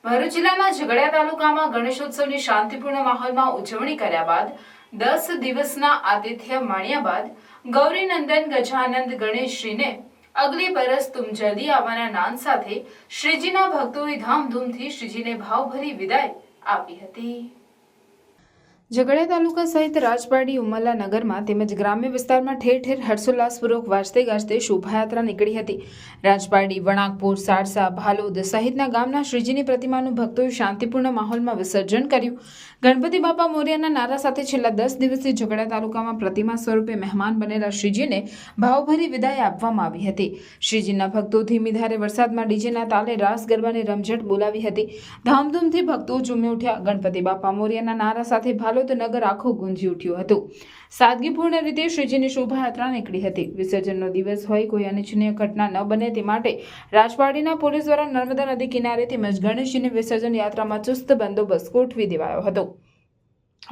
ભરૂચ જિલ્લાના ઝઘડિયા તાલુકામાં ગણેશોત્સવની શાંતિપૂર્ણ માહોલમાં ઉજવણી કર્યા બાદ 10 દિવસના આતિથ્ય માણ્યા બાદ ગૌરીનંદન ગજાનંદ ગણેશજીને અગલી બરસ તુમ જલ્દી આવવાના નાદ સાથે શ્રીજીના ભક્તોએ ધામધૂમથી શ્રીજીને ભાવભરી વિદાય આપી હતી। ઝઘડિયા તાલુકા સહિત રાજપારડી ઉમરલા નગરમાં તેમજ ગ્રામ્ય વિસ્તારમાં ઠેર ઠેર હર્ષોલ્લાસપૂર્વક વાજતે ગાજતે શોભાયાત્રા નીકળી હતી। રાજપારડી, વણાકપુર, સારસા, ભાલોદ સહિતના ગામના શ્રીજીની પ્રતિમાનું ભક્તોએ શાંતિપૂર્ણ માહોલમાં વિસર્જન કર્યું। ગણપતિ બાપા મોરિયાના નારા સાથે છેલ્લા 10 દિવસથી ઝઘડિયા તાલુકામાં પ્રતિમા સ્વરૂપે મહેમાન બનેલા શ્રીજીને ભાવભરી વિદાય આપવામાં આવી હતી। શ્રીજીના ભક્તો ધીમી ધારે વરસાદમાં ડીજેના તાલે રાસ ગરબાની રમઝટ બોલાવી હતી। ધામધૂમથી ભક્તો ઝૂમી ઉઠ્યા। ગણપતિ બાપા મોરિયાના નારા સાથે ભાલોદ નગર આખું ગુંજી ઉઠ્યું હતું। સાદગીપૂર્ણ રીતે શ્રીજીની શોભાયાત્રા નીકળી હતી। વિસર્જનનો દિવસ હોય કોઈ અનિચ્છનીય ઘટના ન બને તે માટે રાજપારડીના પોલીસ દ્વારા નર્મદા નદી કિનારે તેમજ ગણેશજીની વિસર્જન યાત્રામાં ચુસ્ત બંદોબસ્ત ગોઠવી દેવાયો હતો।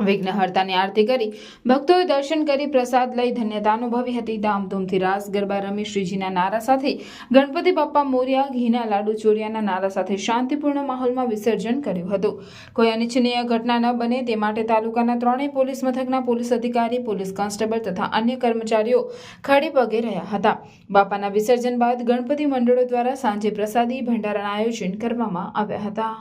વિઘ્નહર્તાની આરતી કરી ભક્તોએ દર્શન કરી પ્રસાદ લઈ ધન્યતા અનુભવી હતી। ધામધૂમથી રાસ ગરબા રમી શ્રીજીના નારા સાથે ગણપતિ બાપા મોરિયા, ઘીના લાડુ ચોરિયાના નારા સાથે શાંતિપૂર્ણ માહોલમાં વિસર્જન કર્યું હતું। કોઈ અનિચ્છનીય ઘટના ન બને તે માટે તાલુકાના 3 પોલીસ મથકના પોલીસ અધિકારી, પોલીસ કોન્સ્ટેબલ તથા અન્ય કર્મચારીઓ ખડે પગે રહ્યા હતા। બાપાના વિસર્જન બાદ ગણપતિ મંડળો દ્વારા સાંજે પ્રસાદી ભંડારાના આયોજન કરવામાં આવ્યા હતા।